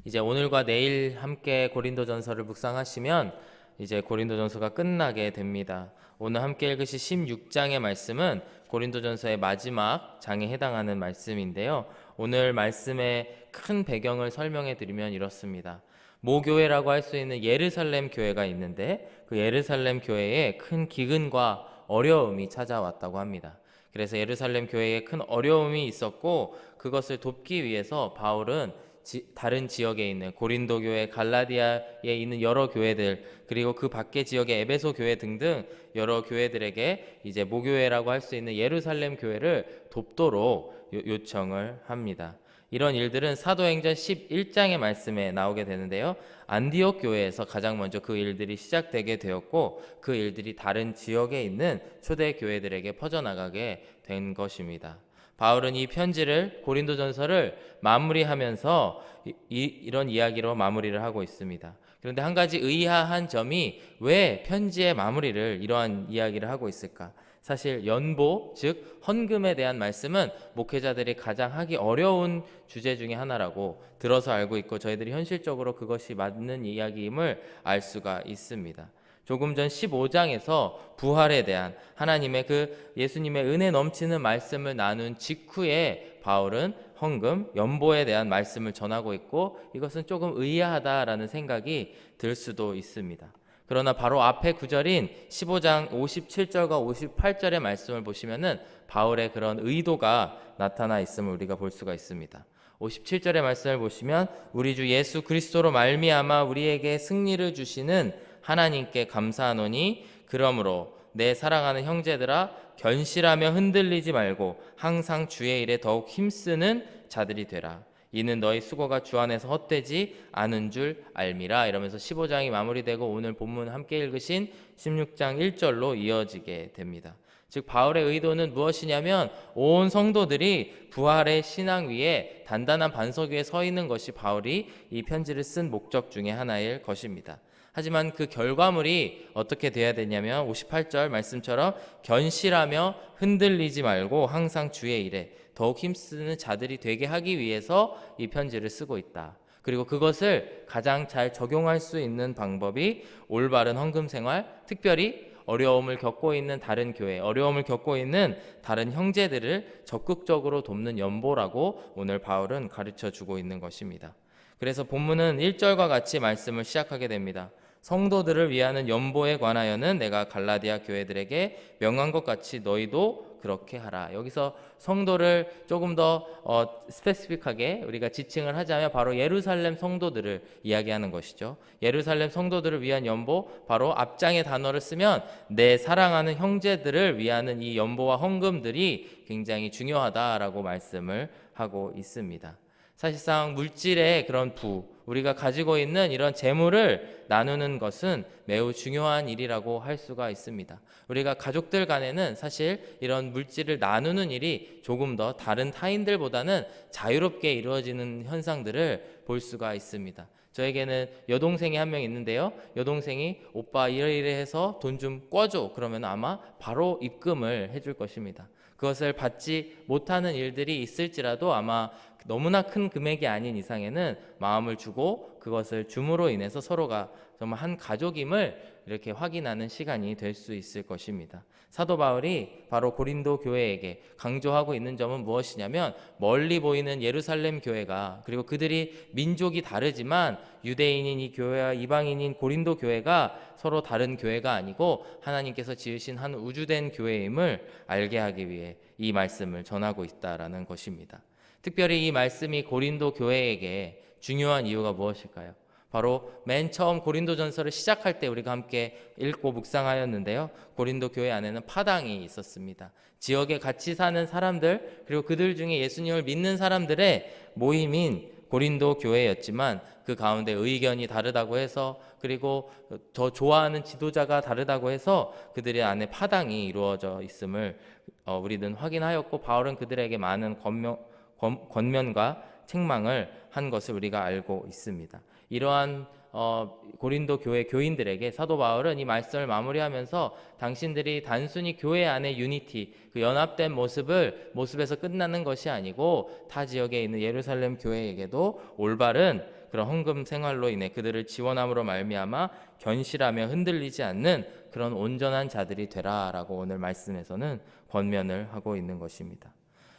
이제 오늘과 내일 함께 고린도전서를 묵상하시면 이제 고린도전서가 끝나게 됩니다. 오늘 함께 읽으실 16장의 말씀은 고린도전서의 마지막 장에 해당하는 말씀인데요. 오늘 말씀의 큰 배경을 설명해 드리면 이렇습니다. 모교회라고 할 수 있는 예루살렘 교회가 있는데 그 예루살렘 교회에 큰 기근과 어려움이 찾아왔다고 합니다. 그래서 예루살렘 교회에 큰 어려움이 있었고 그것을 돕기 위해서 바울은 다른 지역에 있는 고린도 교회, 갈라디아에 있는 여러 교회들, 그리고 그 밖의 지역의 에베소 교회 등등 여러 교회들에게 이제 모교회라고 할 수 있는 예루살렘 교회를 돕도록 요청을 합니다. 이런 일들은 사도행전 11장의 말씀에 나오게 되는데요. 안디옥 교회에서 가장 먼저 그 일들이 시작되게 되었고 그 일들이 다른 지역에 있는 초대 교회들에게 퍼져나가게 된 것입니다. 바울은 이 편지를 고린도전서를 마무리하면서 이런 이야기로 마무리를 하고 있습니다. 그런데 한 가지 의아한 점이 왜 편지의 마무리를 이러한 이야기를 하고 있을까? 사실 연보, 즉 헌금에 대한 말씀은 목회자들이 가장 하기 어려운 주제 중에 하나라고 들어서 알고 있고 저희들이 현실적으로 그것이 맞는 이야기임을 알 수가 있습니다. 조금 전 15장에서 부활에 대한 하나님의 그 예수님의 은혜 넘치는 말씀을 나눈 직후에 바울은 헌금, 연보에 대한 말씀을 전하고 있고 이것은 조금 의아하다라는 생각이 들 수도 있습니다. 그러나 바로 앞에 구절인 15장 57절과 58절의 말씀을 보시면은 바울의 그런 의도가 나타나 있음을 우리가 볼 수가 있습니다. 57절의 말씀을 보시면 우리 주 예수 그리스도로 말미암아 우리에게 승리를 주시는 하나님께 감사하노니 그러므로 내 사랑하는 형제들아 견실하며 흔들리지 말고 항상 주의 일에 더욱 힘쓰는 자들이 되라. 이는 너희 수고가 주 안에서 헛되지 않은 줄 알미라. 이러면서 15장이 마무리되고 오늘 본문 함께 읽으신 16장 1절로 이어지게 됩니다. 즉 바울의 의도는 무엇이냐면 온 성도들이 부활의 신앙 위에 단단한 반석 위에 서 있는 것이 바울이 이 편지를 쓴 목적 중에 하나일 것입니다. 하지만 그 결과물이 어떻게 돼야 되냐면 58절 말씀처럼 견실하며 흔들리지 말고 항상 주의 일에 더욱 힘쓰는 자들이 되게 하기 위해서 이 편지를 쓰고 있다. 그리고 그것을 가장 잘 적용할 수 있는 방법이 올바른 헌금 생활, 특별히 어려움을 겪고 있는 다른 교회, 어려움을 겪고 있는 다른 형제들을 적극적으로 돕는 연보라고 오늘 바울은 가르쳐 주고 있는 것입니다. 그래서 본문은 1절과 같이 말씀을 시작하게 됩니다. 성도들을 위하는 연보에 관하여는 내가 갈라디아 교회들에게 명한 것 같이 너희도 그렇게 하라. 여기서 성도를 조금 더 스페시픽하게 우리가 지칭을 하자면 바로 예루살렘 성도들을 이야기하는 것이죠. 예루살렘 성도들을 위한 연보, 바로 앞장의 단어를 쓰면 내 사랑하는 형제들을 위하는 이 연보와 헌금들이 굉장히 중요하다라고 말씀을 하고 있습니다. 사실상 물질의 그런 우리가 가지고 있는 이런 재물을 나누는 것은 매우 중요한 일이라고 할 수가 있습니다. 우리가 가족들 간에는 사실 이런 물질을 나누는 일이 조금 더 다른 타인들보다는 자유롭게 이루어지는 현상들을 볼 수가 있습니다. 저에게는 여동생이 한 명 있는데요. 여동생이 오빠 이래 해서 돈 좀 꿔줘. 그러면 아마 바로 입금을 해줄 것입니다. 그것을 받지 못하는 일들이 있을지라도 아마 너무나 큰 금액이 아닌 이상에는 마음을 주고 그것을 줌으로 인해서 서로가 정말 한 가족임을 이렇게 확인하는 시간이 될 수 있을 것입니다. 사도 바울이 바로 고린도 교회에게 강조하고 있는 점은 무엇이냐면 멀리 보이는 예루살렘 교회가 그리고 그들이 민족이 다르지만 유대인인 이 교회와 이방인인 고린도 교회가 서로 다른 교회가 아니고 하나님께서 지으신 한 우주된 교회임을 알게 하기 위해 이 말씀을 전하고 있다라는 것입니다. 특별히 이 말씀이 고린도 교회에게 중요한 이유가 무엇일까요? 바로 맨 처음 고린도전서를 시작할 때 우리가 함께 읽고 묵상하였는데요. 고린도 교회 안에는 파당이 있었습니다. 지역에 같이 사는 사람들 그리고 그들 중에 예수님을 믿는 사람들의 모임인 고린도 교회였지만 그 가운데 의견이 다르다고 해서 그리고 더 좋아하는 지도자가 다르다고 해서 그들의 안에 파당이 이루어져 있음을 우리는 확인하였고 바울은 그들에게 많은 권면과 책망을 한 것을 우리가 알고 있습니다. 이러한 고린도 교회 교인들에게 사도 바울은 이 말씀을 마무리하면서 당신들이 단순히 교회 안의 유니티, 그 연합된 모습에서 끝나는 것이 아니고 타 지역에 있는 예루살렘 교회에게도 올바른 그런 헌금 생활로 인해 그들을 지원함으로 말미암아 견실하며 흔들리지 않는 그런 온전한 자들이 되라라고 오늘 말씀에서는 권면을 하고 있는 것입니다.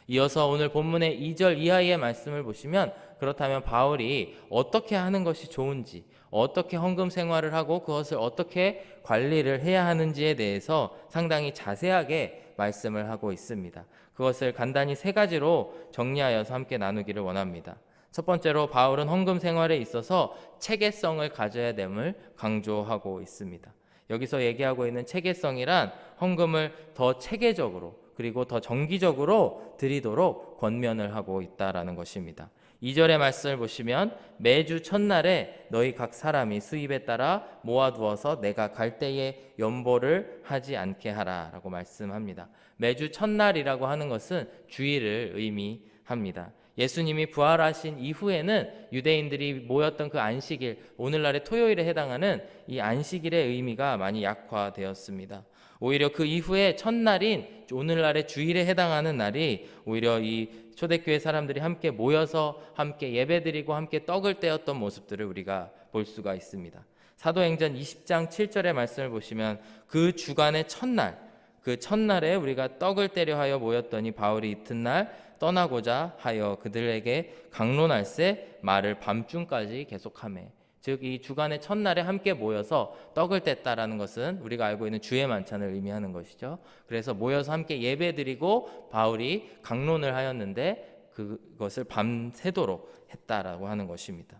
이어서 오늘 본문의 2절 이하의 말씀을 보시면 그렇다면 바울이 어떻게 하는 것이 좋은지, 어떻게 헌금 생활을 하고 그것을 어떻게 관리를 해야 하는지에 대해서 상당히 자세하게 말씀을 하고 있습니다. 그것을 간단히 세 가지로 정리하여서 함께 나누기를 원합니다. 첫 번째로 바울은 헌금 생활에 있어서 체계성을 가져야 됨을 강조하고 있습니다. 여기서 얘기하고 있는 체계성이란 헌금을 더 체계적으로 그리고 더 정기적으로 드리도록 권면을 하고 있다라는 것입니다. 2절의 말씀을 보시면 매주 첫날에 너희 각 사람이 수입에 따라 모아두어서 내가 갈 때에 연보를 하지 않게 하라 라고 말씀합니다. 매주 첫날이라고 하는 것은 주일을 의미합니다. 예수님이 부활하신 이후에는 유대인들이 모였던 그 안식일, 오늘날의 토요일에 해당하는 이 안식일의 의미가 많이 약화되었습니다. 오히려 그 이후에 첫날인 오늘날의 주일에 해당하는 날이 오히려 이 초대교회 사람들이 함께 모여서 함께 예배드리고 함께 떡을 떼었던 모습들을 우리가 볼 수가 있습니다. 사도행전 20장 7절의 말씀을 보시면 그 주간의 첫날, 그 첫날에 우리가 떡을 떼려 하여 모였더니 바울이 이튿날 떠나고자 하여 그들에게 강론할세 말을 밤중까지 계속하매. 즉 이 주간의 첫날에 함께 모여서 떡을 뗐다라는 것은 우리가 알고 있는 주의 만찬을 의미하는 것이죠. 그래서 모여서 함께 예배드리고 바울이 강론을 하였는데 그것을 밤새도록 했다라고 하는 것입니다.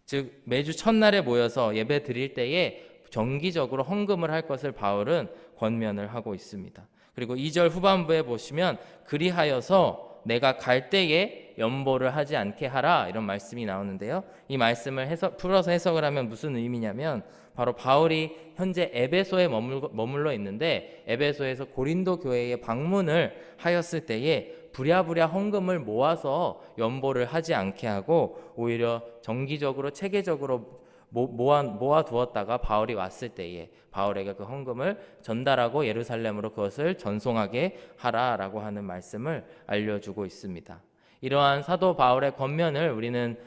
즉 매주 첫날에 모여서 예배드릴 때에 정기적으로 헌금을 할 것을 바울은 권면을 하고 있습니다. 그리고 2절 후반부에 보시면 그리하여서 내가 갈 때에 연보를 하지 않게 하라 이런 말씀이 나오는데요. 이 말씀을 풀어서 해석을 하면 무슨 의미냐면 바로 바울이 현재 에베소에 머물러 있는데 에베소에서 고린도 교회에 방문을 하였을 때에 부랴부랴 헌금을 모아서 연보를 하지 않게 하고 오히려 정기적으로 체계적으로 모아 두었다가 바울이 왔을 때에 바울에게 그 헌금을 전달하고 예루살렘으로 그것을 전송하게 하라라고 하는 말씀을 알려주고 있습니다. 이러한 사도 바울의 권면을 우리는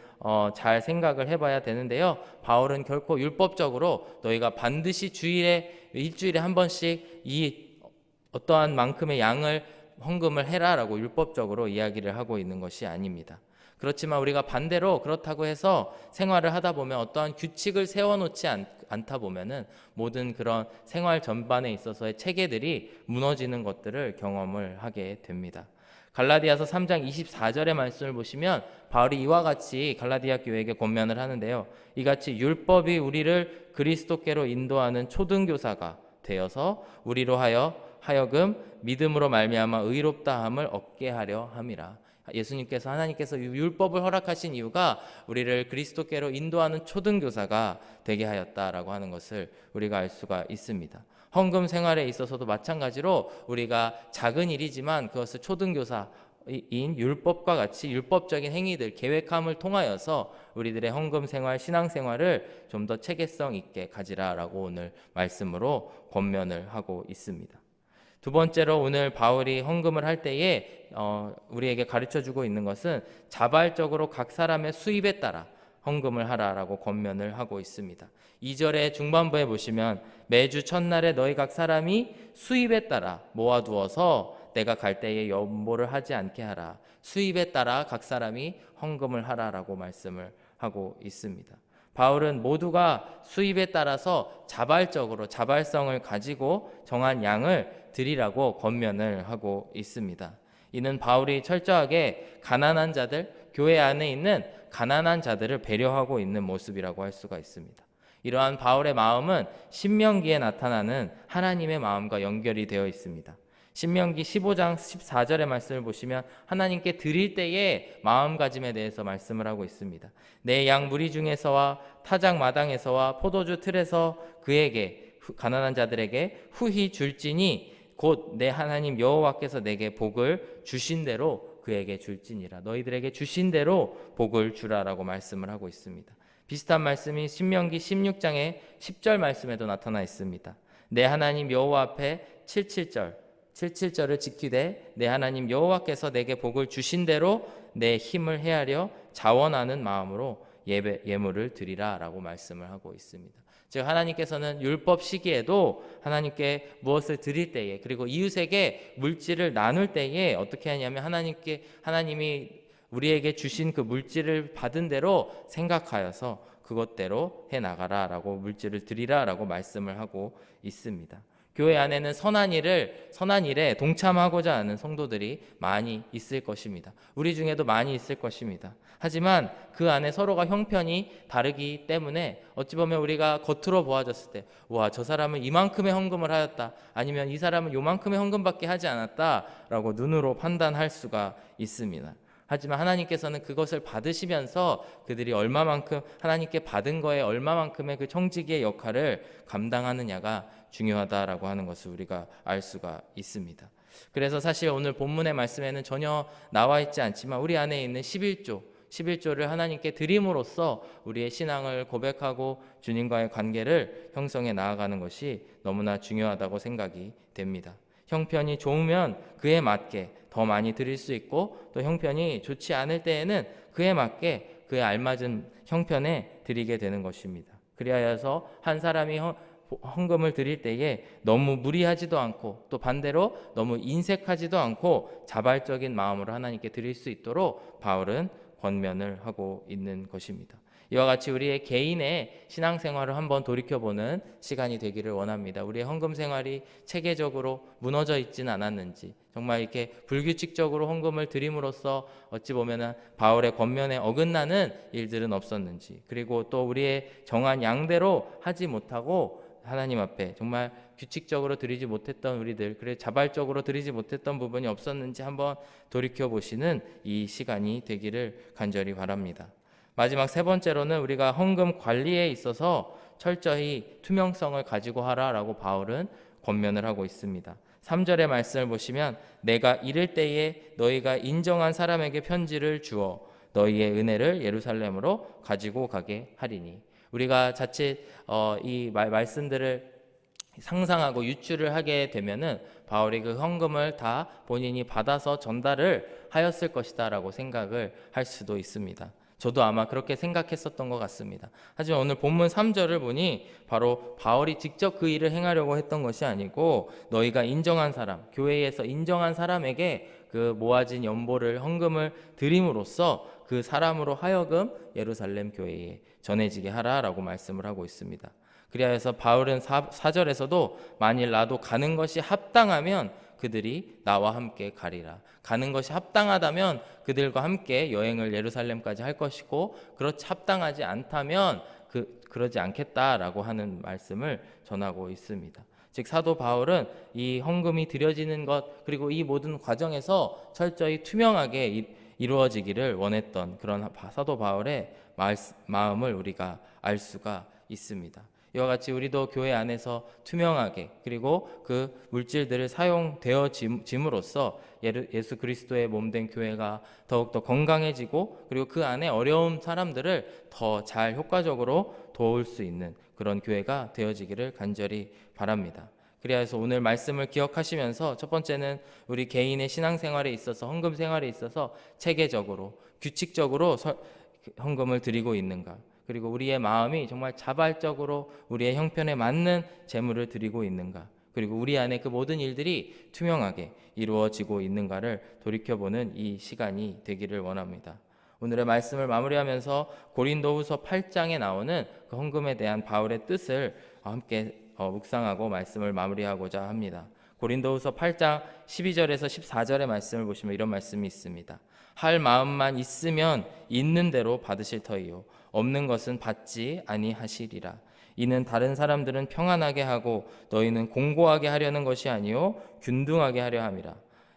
잘 생각을 해봐야 되는데요. 바울은 결코 율법적으로 너희가 반드시 일주일에 한 번씩 이 어떠한 만큼의 양을 헌금을 해라라고 율법적으로 이야기를 하고 있는 것이 아닙니다. 그렇지만 우리가 반대로 그렇다고 해서 생활을 하다 보면 어떠한 규칙을 세워놓지 않다 보면은 모든 그런 생활 전반에 있어서의 체계들이 무너지는 것들을 경험을 하게 됩니다. 갈라디아서 3장 24절의 말씀을 보시면 바울이 이와 같이 갈라디아 교회에게 권면을 하는데요. 이같이 율법이 우리를 그리스도께로 인도하는 초등교사가 되어서 우리로 하여금 믿음으로 말미암아 의롭다함을 얻게 하려 함이라. 예수님께서 하나님께서 율법을 허락하신 이유가 우리를 그리스도께로 인도하는 초등교사가 되게 하였다라고 하는 것을 우리가 알 수가 있습니다. 헌금 생활에 있어서도 마찬가지로 우리가 작은 일이지만 그것을 초등교사인 율법과 같이 율법적인 행위들, 계획함을 통하여서 우리들의 헌금 생활, 신앙 생활을 좀 더 체계성 있게 가지라라고 오늘 말씀으로 권면을 하고 있습니다. 두 번째로 오늘 바울이 헌금을 할 때에 우리에게 가르쳐주고 있는 것은 자발적으로 각 사람의 수입에 따라 헌금을 하라라고 권면을 하고 있습니다. 2절의 중반부에 보시면 매주 첫날에 너희 각 사람이 수입에 따라 모아두어서 내가 갈 때에 연보를 하지 않게 하라. 수입에 따라 각 사람이 헌금을 하라라고 말씀을 하고 있습니다. 바울은 모두가 수입에 따라서 자발적으로 자발성을 가지고 정한 양을 드리라고 권면을 하고 있습니다. 이는 바울이 철저하게 가난한 자들, 교회 안에 있는 가난한 자들을 배려하고 있는 모습이라고 할 수가 있습니다. 이러한 바울의 마음은 신명기에 나타나는 하나님의 마음과 연결이 되어 있습니다. 신명기 15장 14절의 말씀을 보시면 하나님께 드릴 때의 마음가짐에 대해서 말씀을 하고 있습니다. 내 양 무리 중에서와 타작 마당에서와 포도주 틀에서 그에게 가난한 자들에게 후히 줄지니 곧 내 하나님 여호와께서 내게 복을 주신 대로 그에게 줄지니라. 너희들에게 주신 대로 복을 주라라고 말씀을 하고 있습니다. 비슷한 말씀이 신명기 16장의 10절 말씀에도 나타나 있습니다. 내 하나님 여호와 앞에 77절을 지키되 내 하나님 여호와께서 내게 복을 주신 대로 내 힘을 헤아려 자원하는 마음으로 예물을 드리라라고 말씀을 하고 있습니다. 즉 하나님께서는 율법 시기에도 하나님께 무엇을 드릴 때에, 그리고 이웃에게 물질을 나눌 때에 어떻게 하냐면 하나님이 우리에게 주신 그 물질을 받은 대로 생각하여서 그것대로 해나가라라고, 물질을 드리라라고 말씀을 하고 있습니다. 교회 안에는 선한 일에 동참하고자 하는 성도들이 많이 있을 것입니다. 우리 중에도 많이 있을 것입니다. 하지만 그 안에 서로가 형편이 다르기 때문에 어찌 보면 우리가 겉으로 보아졌을 때, 와, 저 사람은 이만큼의 헌금을 하였다, 아니면 이 사람은 요만큼의 헌금밖에 하지 않았다라고 눈으로 판단할 수가 있습니다. 하지만 하나님께서는 그것을 받으시면서 그들이 얼마만큼 하나님께 받은 거에 얼마만큼의 그 청지기의 역할을 감당하느냐가 중요하다라고 하는 것을 우리가 알 수가 있습니다. 그래서 사실 오늘 본문의 말씀에는 전혀 나와 있지 않지만 우리 안에 있는 11조를 하나님께 드림으로써 우리의 신앙을 고백하고 주님과의 관계를 형성해 나아가는 것이 너무나 중요하다고 생각이 됩니다. 형편이 좋으면 그에 맞게 더 많이 드릴 수 있고, 또 형편이 좋지 않을 때에는 그에 맞게 그에 알맞은 형편에 드리게 되는 것입니다. 그리하여서 한 사람이 헌금을 드릴 때에 너무 무리하지도 않고, 또 반대로 너무 인색하지도 않고 자발적인 마음으로 하나님께 드릴 수 있도록 바울은 권면을 하고 있는 것입니다. 이와 같이 우리의 개인의 신앙생활을 한번 돌이켜보는 시간이 되기를 원합니다. 우리의 헌금 생활이 체계적으로 무너져 있지는 않았는지, 정말 이렇게 불규칙적으로 헌금을 드림으로써 어찌 보면 바울의 권면에 어긋나는 일들은 없었는지, 그리고 또 우리의 정한 양대로 하지 못하고 하나님 앞에 정말 규칙적으로 드리지 못했던 우리들, 그래 자발적으로 드리지 못했던 부분이 없었는지 한번 돌이켜보시는 이 시간이 되기를 간절히 바랍니다. 마지막 세 번째로는 우리가 헌금 관리에 있어서 철저히 투명성을 가지고 하라라고 바울은 권면을 하고 있습니다. 3절의 말씀을 보시면, 내가 이를 때에 너희가 인정한 사람에게 편지를 주어 너희의 은혜를 예루살렘으로 가지고 가게 하리니. 우리가 자칫 이 말씀들을 상상하고 유추를 하게 되면은 바울이 그 헌금을 다 본인이 받아서 전달을 하였을 것이다라고 생각을 할 수도 있습니다. 저도 아마 그렇게 생각했었던 것 같습니다. 하지만 오늘 본문 3절을 보니 바로 바울이 직접 그 일을 행하려고 했던 것이 아니고, 너희가 인정한 사람, 교회에서 인정한 사람에게 그 모아진 연보를, 헌금을 드림으로써 그 사람으로 하여금 예루살렘 교회에 전해지게 하라라고 말씀을 하고 있습니다. 그리하여서 바울은 4절에서도 만일 나도 가는 것이 합당하면 그들이 나와 함께 가리라. 가는 것이 합당하다면 그들과 함께 여행을 예루살렘까지 할 것이고, 그렇지 합당하지 않다면 그러지 않겠다라고 하는 말씀을 전하고 있습니다. 즉 사도 바울은 이 헌금이 드려지는 것, 그리고 이 모든 과정에서 철저히 투명하게 이루어지기를 원했던 그런 사도 바울의 마음을 우리가 알 수가 있습니다. 이와 같이 우리도 교회 안에서 투명하게, 그리고 그 물질들을 사용되어짐으로써 예수 그리스도의 몸된 교회가 더욱더 건강해지고, 그리고 그 안에 어려운 사람들을 더 잘 효과적으로 도울 수 있는 그런 교회가 되어지기를 간절히 바랍니다. 그래서 오늘 말씀을 기억하시면서, 첫 번째는 우리 개인의 신앙생활에 있어서, 헌금 생활에 있어서 체계적으로, 규칙적으로 헌금을 드리고 있는가, 그리고 우리의 마음이 정말 자발적으로 우리의 형편에 맞는 재물을 드리고 있는가, 그리고 우리 안에 그 모든 일들이 투명하게 이루어지고 있는가를 돌이켜보는 이 시간이 되기를 원합니다. 오늘의 말씀을 마무리하면서 고린도후서 8장에 나오는 그 헌금에 대한 바울의 뜻을 함께 묵상하고 말씀을 마무리하고자 합니다. 고린도후서 8장 12절에서 14절의 말씀을 보시면 이런 말씀이 있습니다. 할 마음만 있으면 있는 대로 받으실 터이요, 없는 것은 받지 아니하시리라. 이는 다른 사람들은 평안하게 하고 너희는 공고하게 하려는 것이 아니요 균등하게 하려 함이라.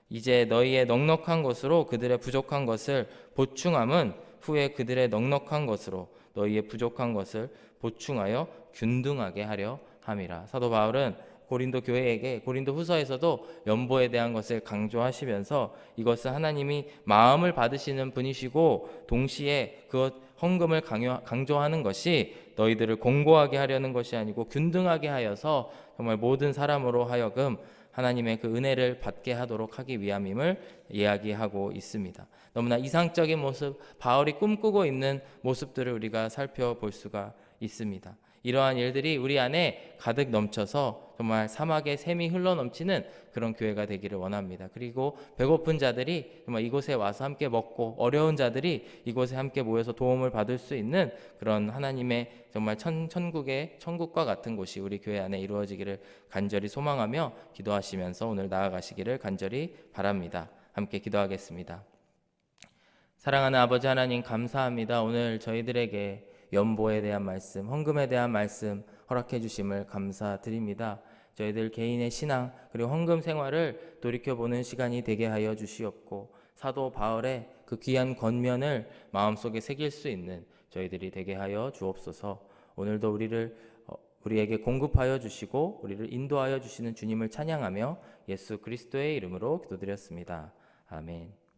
이제 너희의 넉넉한 것으로 그들의 부족한 것을 보충함은 후에 그들의 넉넉한 것으로 너희의 부족한 것을 보충하여 균등하게 하려 함이라. 사도 바울은 고린도 교회에게 고린도 후서에서도 연보에 대한 것을 강조하시면서, 이것은 하나님이 마음을 받으시는 분이시고 동시에 그 헌금을 강조하는 것이 너희들을 공고하게 하려는 것이 아니고 균등하게 하여서 정말 모든 사람으로 하여금 하나님의 그 은혜를 받게 하도록 하기 위함임을 이야기하고 있습니다. 너무나 이상적인 모습, 바울이 꿈꾸고 있는 모습들을 우리가 살펴볼 수가 있습니다. 이러한 일들이 우리 안에 가득 넘쳐서 정말 사막의 샘이 흘러넘치는 그런 교회가 되기를 원합니다. 그리고 배고픈 자들이 정말 이곳에 와서 함께 먹고, 어려운 자들이 이곳에 함께 모여서 도움을 받을 수 있는 그런 하나님의 정말 천국과 같은 곳이 우리 교회 안에 이루어지기를 간절히 소망하며 기도하시면서 오늘 나아가시기를 간절히 바랍니다. 함께 기도하겠습니다. 사랑하는 아버지 하나님, 감사합니다. 오늘 저희들에게 연보에 대한 말씀, 헌금에 대한 말씀 허락해 주심을 감사드립니다. 저희들 개인의 신앙 그리고 헌금 생활을 돌이켜보는 시간이 되게 하여 주시옵고, 사도 바울의 그 귀한 권면을 마음속에 새길 수 있는 저희들이 되게 하여 주옵소서. 오늘도 우리에게 공급하여 주시고 우리를 인도하여 주시는 주님을 찬양하며 예수 그리스도의 이름으로 기도드렸습니다. 아멘.